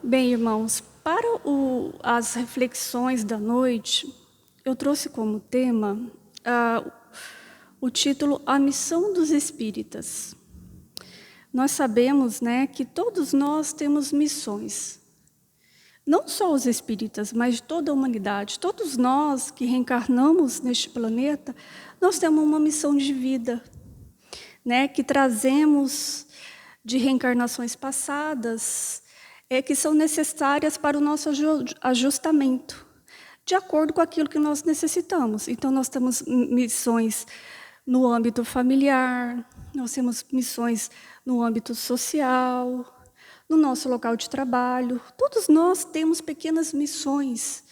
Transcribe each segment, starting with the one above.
Bem, irmãos, para as reflexões da noite, eu trouxe como tema o título A Missão dos Espíritas. Nós sabemos, que todos nós temos missões. Não só os espíritas, mas toda a humanidade. Todos nós que reencarnamos neste planeta, nós temos uma missão de vida, que trazemos de reencarnações passadas, que são necessárias para o nosso ajustamento, de acordo com aquilo que nós necessitamos. Então, nós temos missões no âmbito familiar, nós temos missões no âmbito social, no nosso local de trabalho. Todos nós temos pequenas missões,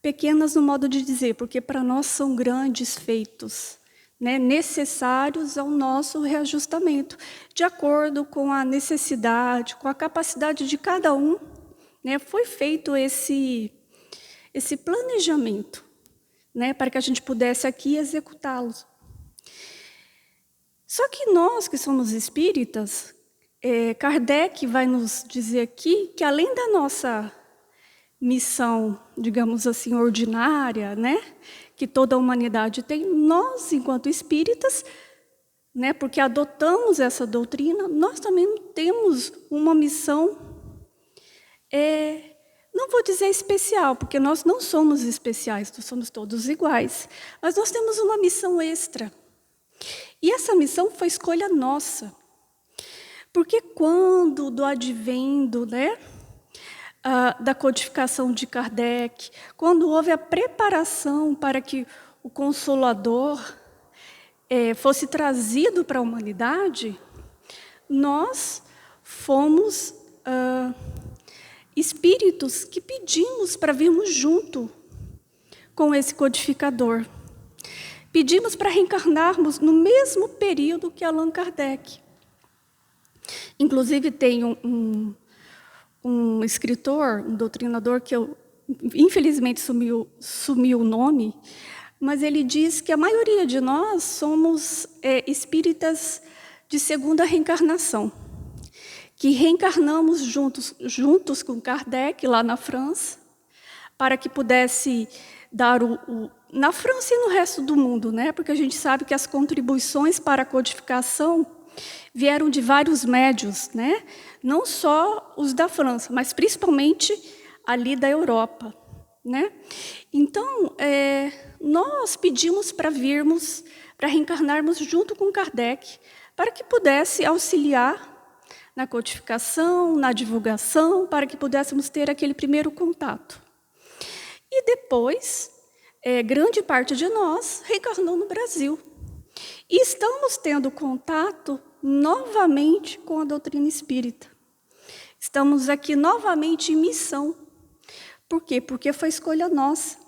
pequenas no modo de dizer, porque para nós são grandes feitos, necessários ao nosso reajustamento, de acordo com a necessidade, com a capacidade de cada um, foi feito esse planejamento, para que a gente pudesse aqui executá-los. Só que nós que somos espíritas, Kardec vai nos dizer aqui que além da nossa missão, digamos assim, ordinária, que toda a humanidade tem, nós, enquanto espíritas, porque adotamos essa doutrina, nós também temos uma missão, não vou dizer especial, porque nós não somos especiais, nós somos todos iguais, mas nós temos uma missão extra. E essa missão foi escolha nossa. Porque quando do advento, da codificação de Kardec, quando houve a preparação para que o Consolador fosse trazido para a humanidade, nós fomos espíritos que pedimos para virmos junto com esse codificador. Pedimos para reencarnarmos no mesmo período que Allan Kardec. Inclusive, tem um escritor, um doutrinador, que infelizmente sumiu o nome, mas ele diz que a maioria de nós somos espíritas de segunda reencarnação, que reencarnamos juntos com Kardec, lá na França, para que pudesse dar na França e no resto do mundo, porque a gente sabe que as contribuições para a codificação vieram de vários médiuns, não só os da França, mas principalmente ali da Europa. Então, nós pedimos para virmos, para reencarnarmos junto com Kardec, para que pudesse auxiliar na codificação, na divulgação, para que pudéssemos ter aquele primeiro contato. E depois, grande parte de nós reencarnou no Brasil. E estamos tendo contato novamente com a doutrina espírita. Estamos aqui novamente em missão. Por quê? Porque foi escolha nossa.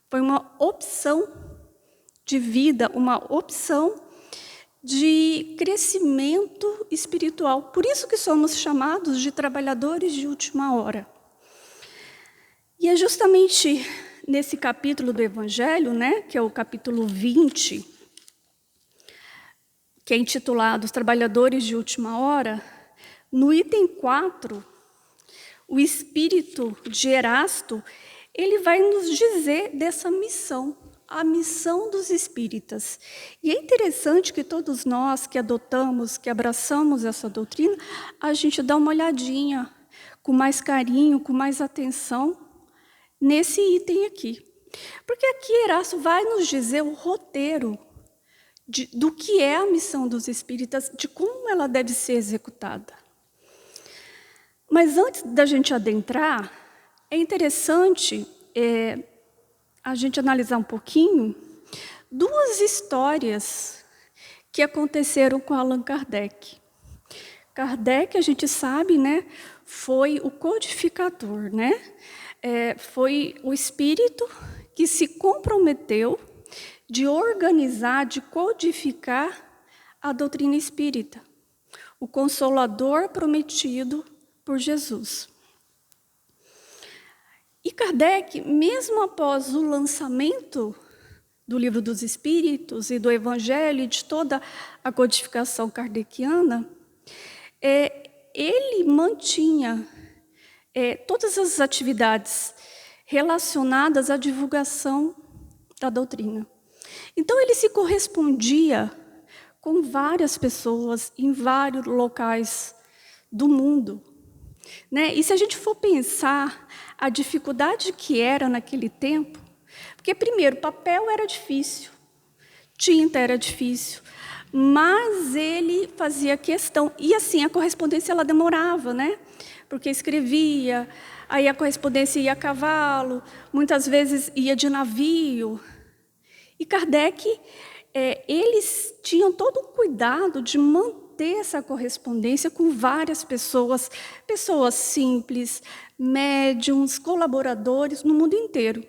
Foi uma opção de vida, uma opção de crescimento espiritual. Por isso que somos chamados de trabalhadores de última hora. E é justamente nesse capítulo do Evangelho, que é o capítulo 20, que é intitulado Os Trabalhadores de Última Hora, no item 4, o espírito de Erasto, ele vai nos dizer dessa missão, a missão dos espíritas. E é interessante que todos nós que adotamos, que abraçamos essa doutrina, a gente dá uma olhadinha com mais carinho, com mais atenção nesse item aqui. Porque aqui Erasto vai nos dizer o roteiro do que é a missão dos espíritas, de como ela deve ser executada. Mas antes da gente adentrar, é interessante a gente analisar um pouquinho duas histórias que aconteceram com Allan Kardec. Kardec, a gente sabe, foi o codificador, foi o espírito que se comprometeu de organizar, de codificar a doutrina espírita, o Consolador prometido por Jesus. E Kardec, mesmo após o lançamento do Livro dos Espíritos e do Evangelho e de toda a codificação kardeciana, ele mantinha todas as atividades relacionadas à divulgação da doutrina. Então, ele se correspondia com várias pessoas em vários locais do mundo, né? E se a gente for pensar a dificuldade que era naquele tempo, porque, primeiro, papel era difícil, tinta era difícil, mas ele fazia questão. E, assim, a correspondência ela demorava, né? Porque escrevia, aí a correspondência ia a cavalo, muitas vezes ia de navio. E Kardec, eles tinham todo o cuidado de manter essa correspondência com várias pessoas, pessoas simples, médiums, colaboradores no mundo inteiro.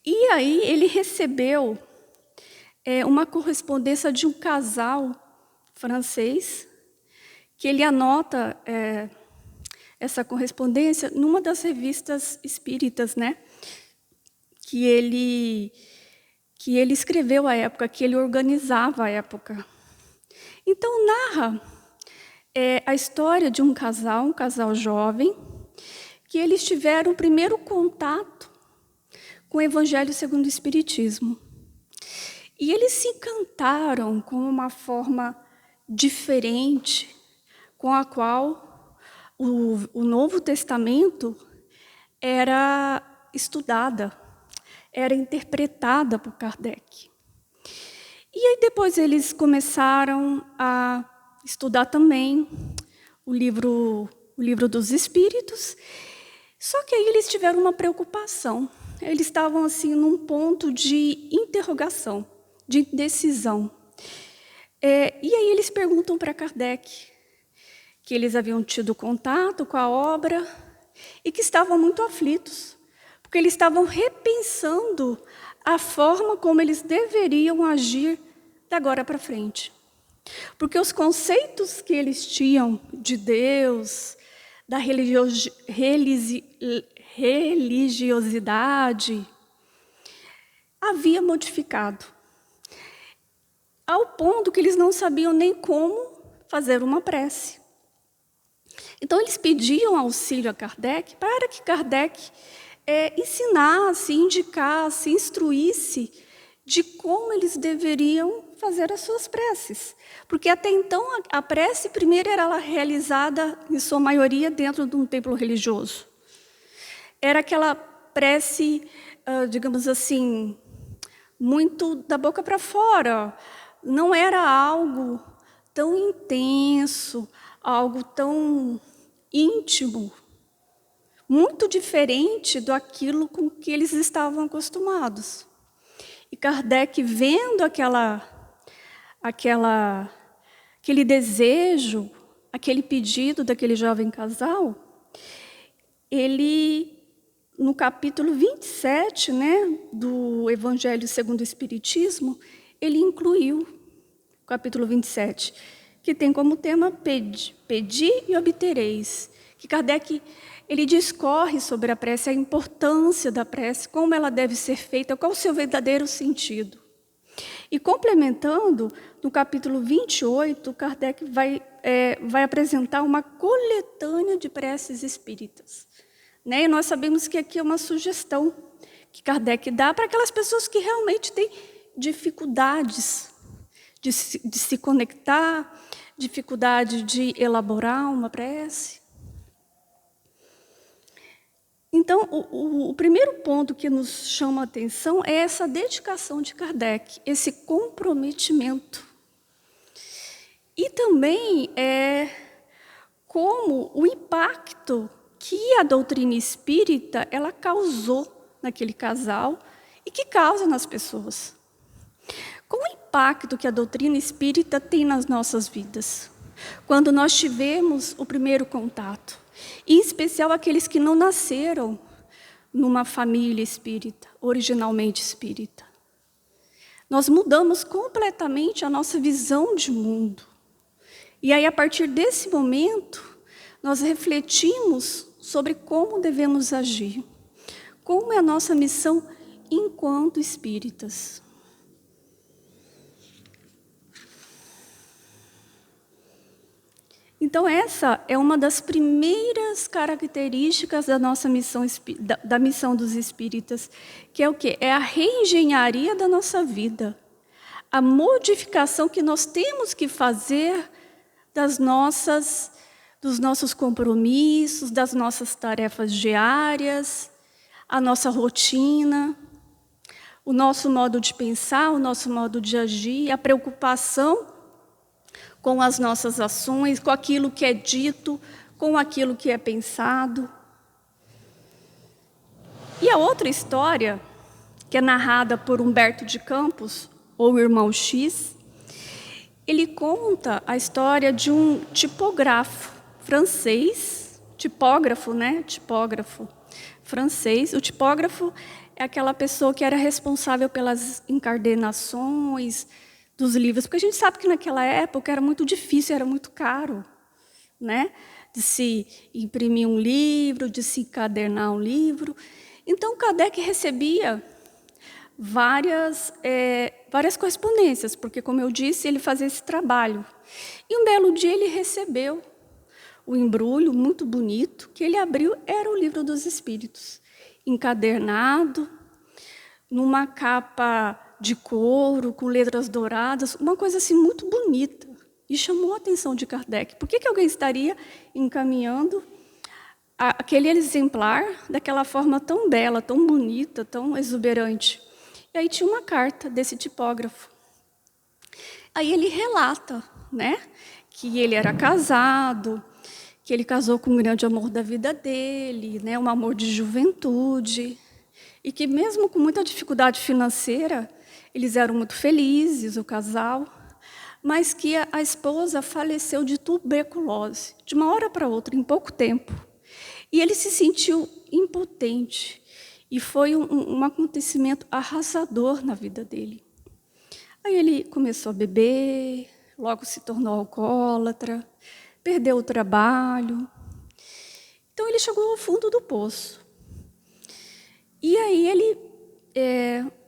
E aí ele recebeu uma correspondência de um casal francês, que ele anota essa correspondência numa das revistas espíritas, né? Que ele escreveu à época, que ele organizava à época. Então, narra a história de um casal jovem, que eles tiveram o primeiro contato com o Evangelho segundo o Espiritismo. E eles se encantaram com uma forma diferente, com a qual o Novo Testamento era estudada, era interpretada por Kardec. E aí depois eles começaram a estudar também o livro dos Espíritos, só que aí eles tiveram uma preocupação. Eles estavam assim num ponto de interrogação, de indecisão. E aí eles perguntam para Kardec que eles haviam tido contato com a obra e que estavam muito aflitos, porque eles estavam repensando a forma como eles deveriam agir de agora para frente. Porque os conceitos que eles tinham de Deus, da religiosidade, havia modificado, ao ponto que eles não sabiam nem como fazer uma prece. Então, eles pediam auxílio a Kardec para que Kardec ensinasse, indicasse, instruísse de como eles deveriam fazer as suas preces. Porque até então a prece primeiro era realizada, em sua maioria, dentro de um templo religioso. Era aquela prece, digamos assim, muito da boca para fora. Não era algo tão intenso, algo tão íntimo, muito diferente daquilo com que eles estavam acostumados. E Kardec, vendo aquele desejo, aquele pedido daquele jovem casal, ele, no capítulo 27, né, do Evangelho segundo o Espiritismo, ele incluiu o capítulo 27, que tem como tema Pedi e obtereis. Que Kardec ele discorre sobre a prece, a importância da prece, como ela deve ser feita, qual o seu verdadeiro sentido. E complementando, no capítulo 28, Kardec vai apresentar uma coletânea de preces espíritas. Né? E nós sabemos que aqui é uma sugestão que Kardec dá para aquelas pessoas que realmente têm dificuldades de se conectar, dificuldade de elaborar uma prece. Então, o primeiro ponto que nos chama a atenção é essa dedicação de Kardec, esse comprometimento. E também como o impacto que a doutrina espírita ela causou naquele casal e que causa nas pessoas. Qual o impacto que a doutrina espírita tem nas nossas vidas? Quando nós tivemos o primeiro contato, em especial aqueles que não nasceram numa família espírita, originalmente espírita. Nós mudamos completamente a nossa visão de mundo. E aí, a partir desse momento, nós refletimos sobre como devemos agir, como é a nossa missão enquanto espíritas. Então, essa é uma das primeiras características da nossa missão, da missão dos espíritas, que é o quê? É a reengenharia da nossa vida. A modificação que nós temos que fazer dos nossos compromissos, das nossas tarefas diárias, a nossa rotina, o nosso modo de pensar, o nosso modo de agir, a preocupação com as nossas ações, com aquilo que é dito, com aquilo que é pensado. E a outra história, que é narrada por Humberto de Campos, ou o Irmão X, ele conta a história de um tipógrafo francês, tipógrafo francês. O tipógrafo é aquela pessoa que era responsável pelas encadernações dos livros, porque a gente sabe que naquela época era muito difícil, era muito caro, né? De se imprimir um livro, de se encadernar um livro. Então, Kardec recebia várias correspondências, porque, como eu disse, ele fazia esse trabalho. E um belo dia ele recebeu o embrulho muito bonito, que ele abriu, era o Livro dos Espíritos, encadernado, numa capa de couro, com letras douradas, uma coisa assim muito bonita. E chamou a atenção de Kardec. Por que alguém estaria encaminhando aquele exemplar daquela forma tão bela, tão bonita, tão exuberante? E aí tinha uma carta desse tipógrafo. Aí ele relata, né, que ele era casado, que ele casou com um grande amor da vida dele, né, um amor de juventude, e que mesmo com muita dificuldade financeira, eles eram muito felizes, o casal, mas que a esposa faleceu de tuberculose, de uma hora para outra, em pouco tempo. E ele se sentiu impotente. E foi um acontecimento arrasador na vida dele. Aí ele começou a beber, logo se tornou alcoólatra, perdeu o trabalho. Então ele chegou ao fundo do poço. E aí ele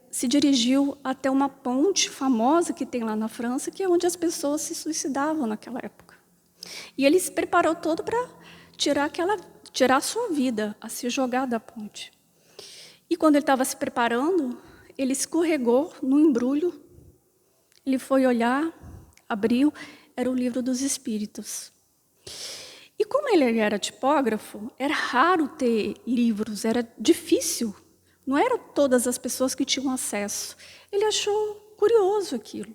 se dirigiu até uma ponte famosa que tem lá na França, que é onde as pessoas se suicidavam naquela época. E ele se preparou todo para tirar a sua vida, a se jogar da ponte. E quando ele estava se preparando, ele escorregou no embrulho, ele foi olhar, abriu, era o Livro dos Espíritos. E como ele era tipógrafo, era raro ter livros, era difícil. Não eram todas as pessoas que tinham acesso. Ele achou curioso aquilo.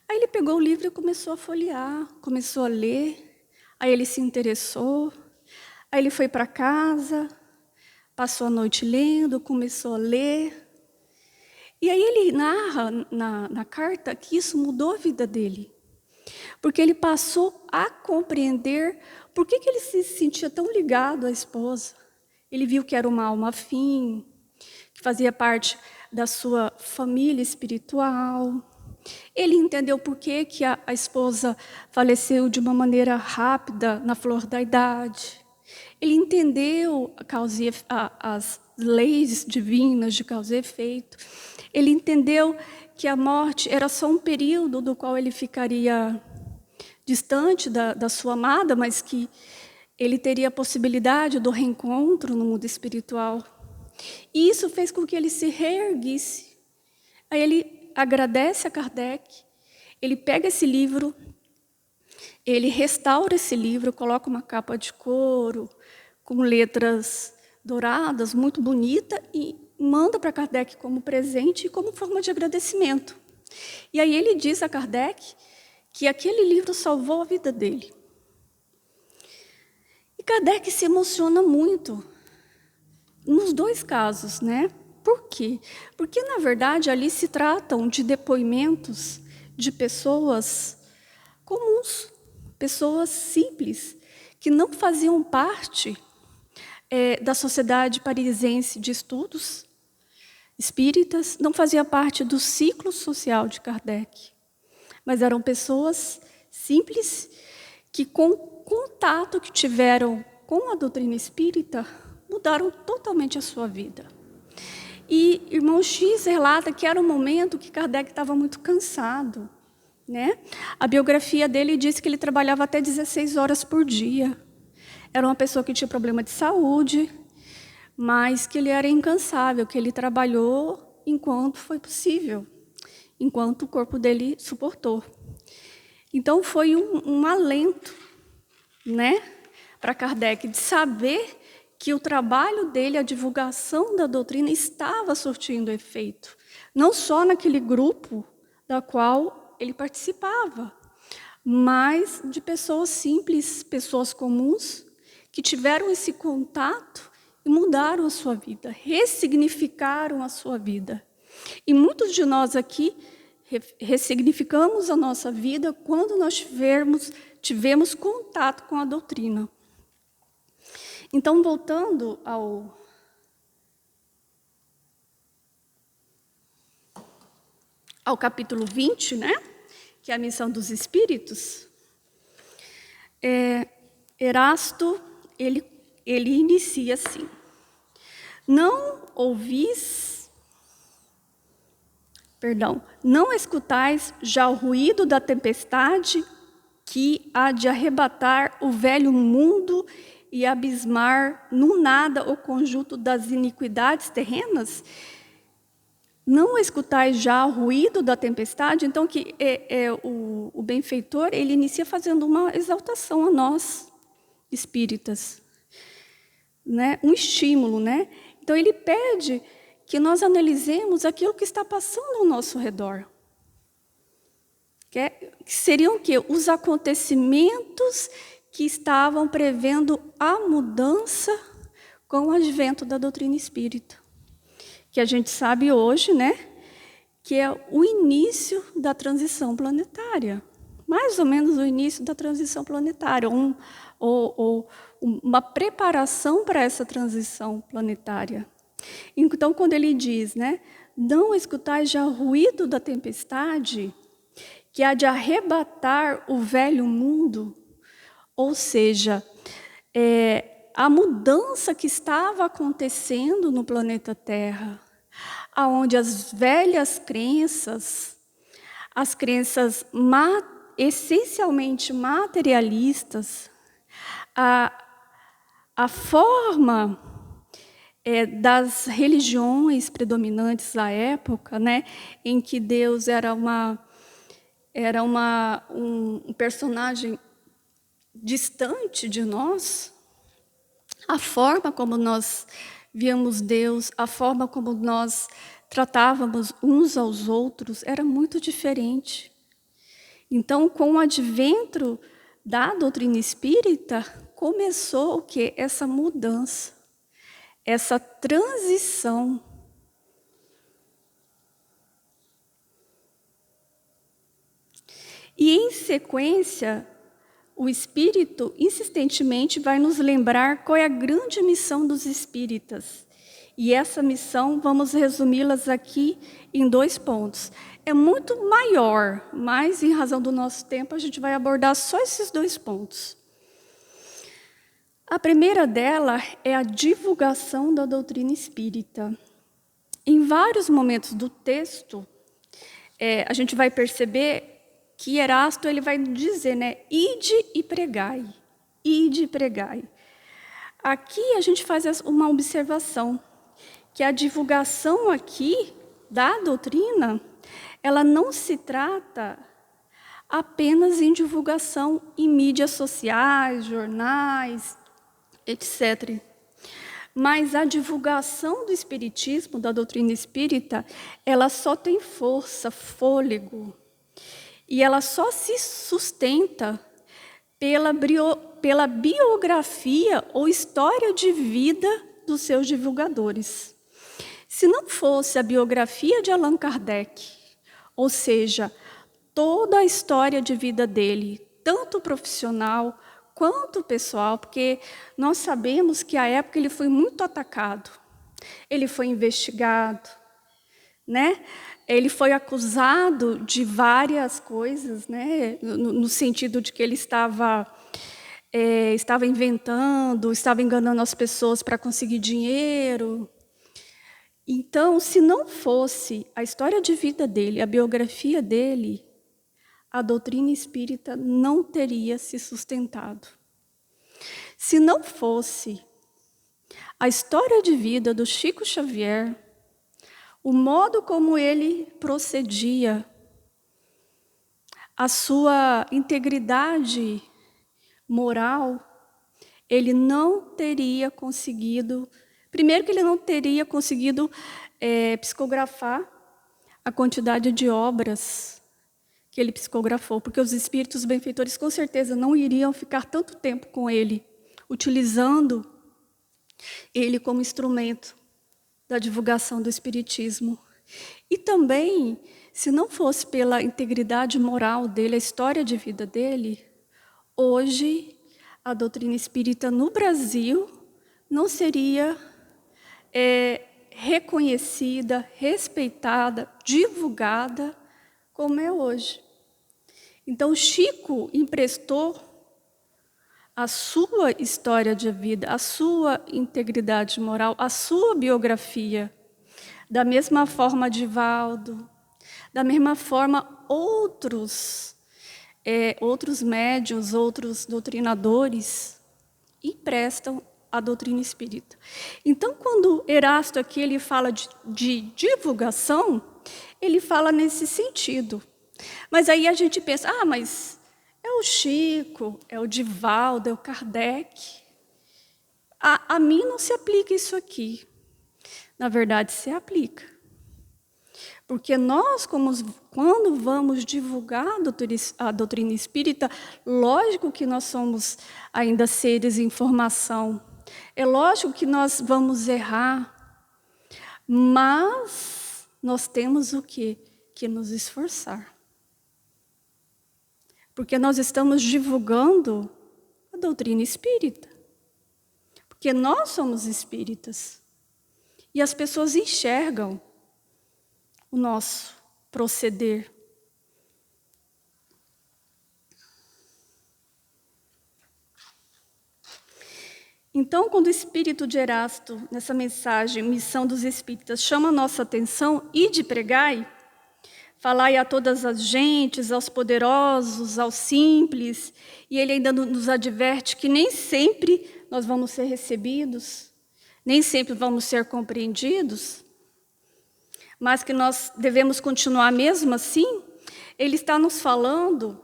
Aí ele pegou o livro e começou a folhear, começou a ler. Aí ele se interessou. Aí ele foi para casa, passou a noite lendo, começou a ler. E aí ele narra na carta que isso mudou a vida dele. Porque ele passou a compreender por que ele se sentia tão ligado à esposa. Ele viu que era uma alma afim, que fazia parte da sua família espiritual. Ele entendeu por que a esposa faleceu de uma maneira rápida, na flor da idade. Ele entendeu as leis divinas de causa e efeito. Ele entendeu que a morte era só um período do qual ele ficaria distante da sua amada, mas que ele teria a possibilidade do reencontro no mundo espiritual. E isso fez com que ele se reerguisse. Aí ele agradece a Kardec, ele pega esse livro, ele restaura esse livro, coloca uma capa de couro, com letras douradas, muito bonita, e manda para Kardec como presente e como forma de agradecimento. E aí ele diz a Kardec que aquele livro salvou a vida dele. E Kardec se emociona muito nos dois casos, né? Por quê? Porque, na verdade, ali se tratam de depoimentos de pessoas comuns, pessoas simples, que não faziam parte da Sociedade Parisiense de Estudos Espíritas, não fazia parte do ciclo social de Kardec, mas eram pessoas simples que, com o contato que tiveram com a doutrina espírita, mudaram totalmente a sua vida. E Irmão X relata que era um momento que Kardec estava muito cansado, né? A biografia dele diz que ele trabalhava até 16 horas por dia. Era uma pessoa que tinha problema de saúde, mas que ele era incansável, que ele trabalhou enquanto foi possível, enquanto o corpo dele suportou. Então, foi um alento, né, para Kardec, de saber que o trabalho dele, a divulgação da doutrina, estava surtindo efeito. Não só naquele grupo da qual ele participava, mas de pessoas simples, pessoas comuns, que tiveram esse contato e mudaram a sua vida, ressignificaram a sua vida. E muitos de nós aqui ressignificamos a nossa vida quando nós tivemos contato com a doutrina. Então, voltando ao capítulo 20, né, que é a missão dos espíritos, Erasto, ele inicia assim: não escutais já o ruído da tempestade que há de arrebatar o velho mundo e abismar no nada o conjunto das iniquidades terrenas? Não escutais já o ruído da tempestade? Então, que o benfeitor, ele inicia fazendo uma exaltação a nós, espíritas, né? Um estímulo, né? Então, ele pede que nós analisemos aquilo que está passando ao nosso redor. Que seriam o quê? Os acontecimentos que estavam prevendo a mudança com o advento da doutrina espírita. Que a gente sabe hoje, né, que é o início da transição planetária. Mais ou menos o início da transição planetária, uma preparação para essa transição planetária. Então, quando ele diz, né, não escutais já o ruído da tempestade, que há de arrebatar o velho mundo, ou seja, a mudança que estava acontecendo no planeta Terra, aonde as velhas crenças, as crenças essencialmente materialistas, a forma das religiões predominantes da época, né, em que Deus era um personagem distante de nós, a forma como nós víamos Deus, a forma como nós tratávamos uns aos outros era muito diferente. Então, com o advento da doutrina espírita, começou o quê? Essa mudança, essa transição. E, em sequência, o Espírito insistentemente vai nos lembrar qual é a grande missão dos espíritas. E essa missão, vamos resumi-las aqui em 2 pontos. É muito maior, mas, em razão do nosso tempo, a gente vai abordar só esses 2 pontos. A primeira dela é a divulgação da doutrina espírita. Em vários momentos do texto, a gente vai perceber que Erasto ele vai dizer, né, ide e pregai, ide e pregai. Aqui a gente faz uma observação, que a divulgação aqui da doutrina, ela não se trata apenas em divulgação em mídias sociais, jornais, etc. Mas a divulgação do espiritismo, da doutrina espírita, ela só tem força, fôlego, e ela só se sustenta pela biografia ou história de vida dos seus divulgadores. Se não fosse a biografia de Allan Kardec, ou seja, toda a história de vida dele, tanto profissional quanto pessoal, porque nós sabemos que à época ele foi muito atacado, ele foi investigado, né? Ele foi acusado de várias coisas, né? No sentido de que ele estava inventando, estava enganando as pessoas para conseguir dinheiro. Então, se não fosse a história de vida dele, a biografia dele, a doutrina espírita não teria se sustentado. Se não fosse a história de vida do Chico Xavier, o modo como ele procedia, a sua integridade moral, ele não teria conseguido. Primeiro, que ele não teria conseguido psicografar a quantidade de obras que ele psicografou, porque os espíritos benfeitores com certeza não iriam ficar tanto tempo com ele, utilizando ele como instrumento da divulgação do espiritismo. E também, se não fosse pela integridade moral dele, a história de vida dele, hoje a doutrina espírita no Brasil não seria reconhecida, respeitada, divulgada como é hoje. Então, Chico emprestou a sua história de vida, a sua integridade moral, a sua biografia. Da mesma forma, Divaldo, da mesma forma, outros médiuns, outros doutrinadores emprestam a doutrina espírita. Então, quando Erasto aqui ele fala de divulgação, ele fala nesse sentido. Mas aí a gente pensa, mas é o Chico, é o Divaldo, é o Kardec. A mim não se aplica isso aqui. Na verdade, se aplica. Porque nós, quando vamos divulgar a doutrina espírita, lógico que nós somos ainda seres em formação. É lógico que nós vamos errar. Mas nós temos o quê? Que nos esforçar. Porque nós estamos divulgando a doutrina espírita. Porque nós somos espíritas. E as pessoas enxergam o nosso proceder. Então, quando o espírito de Erasto, nessa mensagem, Missão dos Espíritas, chama a nossa atenção, ide pregai, falai a todas as gentes, aos poderosos, aos simples, e ele ainda nos adverte que nem sempre nós vamos ser recebidos, nem sempre vamos ser compreendidos, mas que nós devemos continuar mesmo assim. Ele está nos falando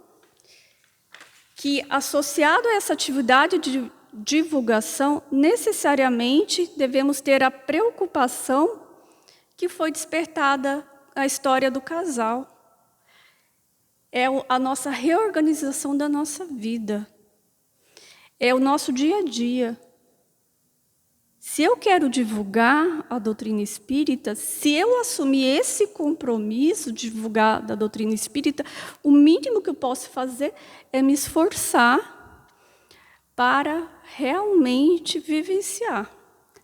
que, associado a essa atividade de divulgação, necessariamente devemos ter a preocupação que foi despertada a história do casal. É a nossa reorganização da nossa vida. É o nosso dia a dia. Se eu quero divulgar a doutrina espírita, se eu assumir esse compromisso de divulgar da doutrina espírita, o mínimo que eu posso fazer é me esforçar para realmente vivenciar.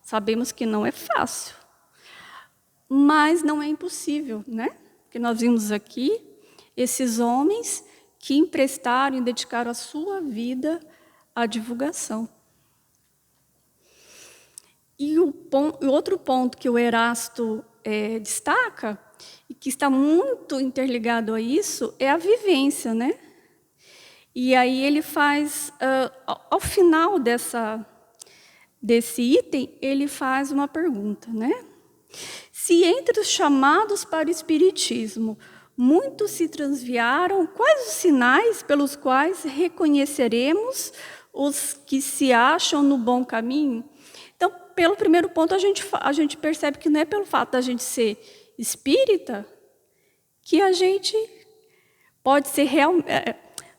Sabemos que não é fácil, mas não é impossível, né? Porque nós vimos aqui esses homens que emprestaram e dedicaram a sua vida à divulgação. E o outro ponto que o Erasto destaca, e que está muito interligado a isso, é a vivência, né? E aí ele faz, ao final desse item, ele faz uma pergunta, né? Se entre os chamados para o espiritismo, muitos se transviaram, quais os sinais pelos quais reconheceremos os que se acham no bom caminho? Então, pelo primeiro ponto, a gente percebe que não é pelo fato da gente ser espírita que a gente pode ser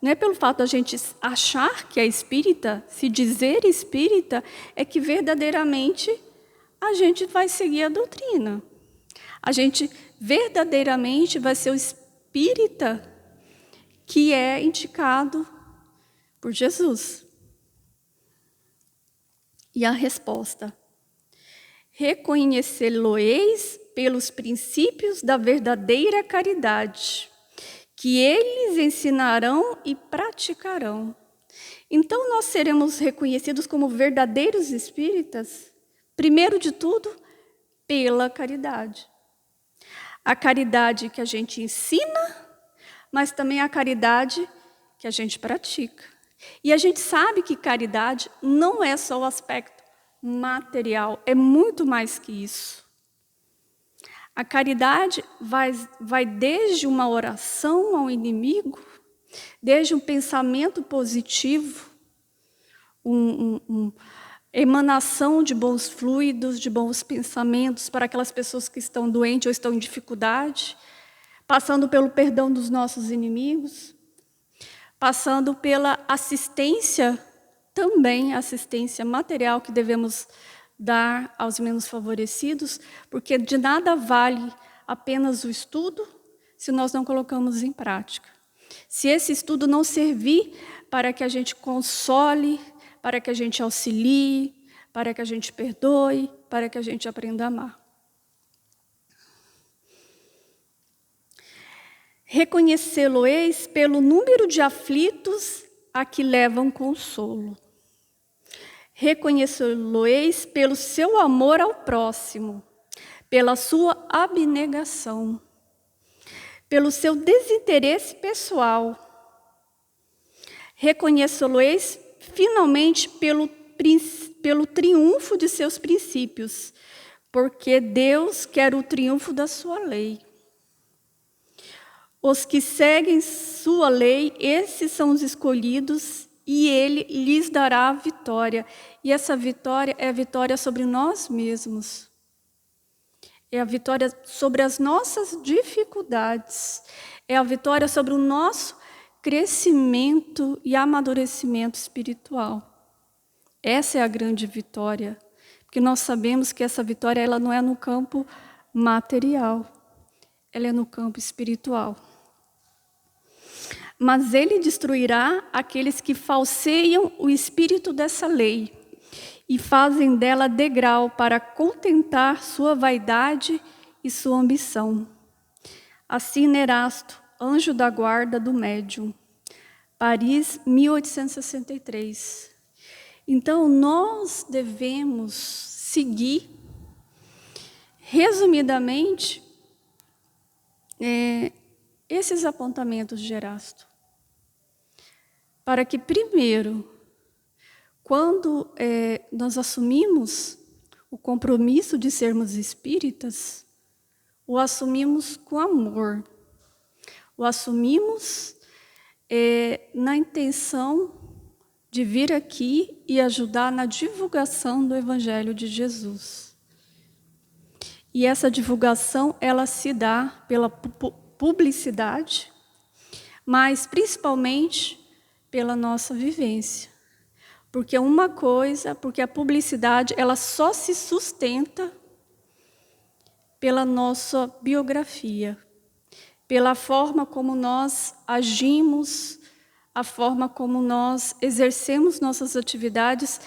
não é pelo fato da gente achar que é espírita, se dizer espírita, é que verdadeiramente a gente vai seguir a doutrina. A gente verdadeiramente vai ser o espírita que é indicado por Jesus. E a resposta: reconhecê-lo-eis pelos princípios da verdadeira caridade, que eles ensinarão e praticarão. Então, nós seremos reconhecidos como verdadeiros espíritas, primeiro de tudo, pela caridade. A caridade que a gente ensina, mas também a caridade que a gente pratica. E a gente sabe que caridade não é só o aspecto material, é muito mais que isso. A caridade vai desde uma oração ao inimigo, desde um pensamento positivo, emanação de bons fluidos, de bons pensamentos para aquelas pessoas que estão doentes ou estão em dificuldade, passando pelo perdão dos nossos inimigos, passando pela assistência, também assistência material que devemos dar aos menos favorecidos, porque de nada vale apenas o estudo se nós não colocamos em prática. Se esse estudo não servir para que a gente console, para que a gente auxilie, para que a gente perdoe, para que a gente aprenda a amar. Reconhecê-lo-eis pelo número de aflitos a que levam consolo. Reconhecê-lo-eis pelo seu amor ao próximo, pela sua abnegação, pelo seu desinteresse pessoal. Reconhecê-lo-eis finalmente pelo triunfo de seus princípios, porque Deus quer o triunfo da sua lei. Os que seguem sua lei, esses são os escolhidos, e Ele lhes dará a vitória. E essa vitória é a vitória sobre nós mesmos. É a vitória sobre as nossas dificuldades. É a vitória sobre o nosso crescimento e amadurecimento espiritual. Essa é a grande vitória. Porque nós sabemos que essa vitória ela não é no campo material. Ela é no campo espiritual. Mas ele destruirá aqueles que falseiam o espírito dessa lei e fazem dela degrau para contentar sua vaidade e sua ambição. Assim Erasto, anjo da guarda do médium. Paris, 1863. Então, nós devemos seguir, resumidamente, esses apontamentos de Erasto. Para que, primeiro, quando nós assumimos o compromisso de sermos espíritas, o assumimos com amor, o assumimos na intenção de vir aqui e ajudar na divulgação do Evangelho de Jesus. E essa divulgação, ela se dá pela publicidade, mas principalmente pela nossa vivência. Porque porque a publicidade, ela só se sustenta pela nossa biografia, pela forma como nós agimos, a forma como nós exercemos nossas atividades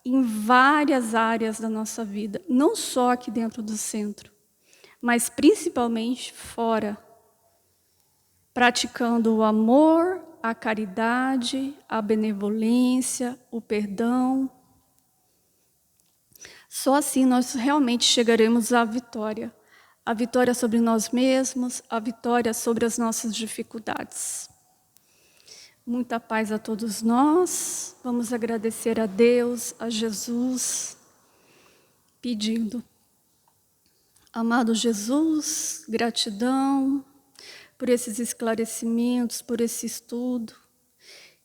em várias áreas da nossa vida, não só aqui dentro do centro, mas principalmente fora, praticando o amor, a caridade, a benevolência, o perdão. Só assim nós realmente chegaremos à vitória. A vitória sobre nós mesmos, a vitória sobre as nossas dificuldades. Muita paz a todos nós. Vamos agradecer a Deus, a Jesus, pedindo. Amado Jesus, gratidão por esses esclarecimentos, por esse estudo,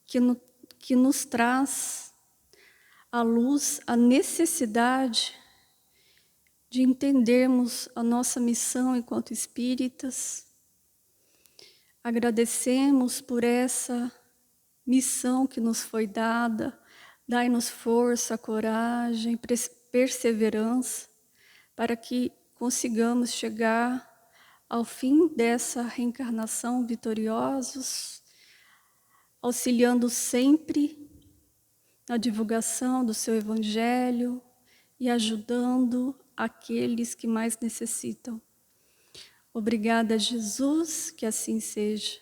que nos traz à luz a necessidade de entendermos a nossa missão enquanto espíritas. Agradecemos por essa missão que nos foi dada, dai-nos força, coragem, perseverança, para que consigamos chegar ao fim dessa reencarnação vitoriosos, auxiliando sempre na divulgação do seu Evangelho e ajudando aqueles que mais necessitam. Obrigada, Jesus, que assim seja.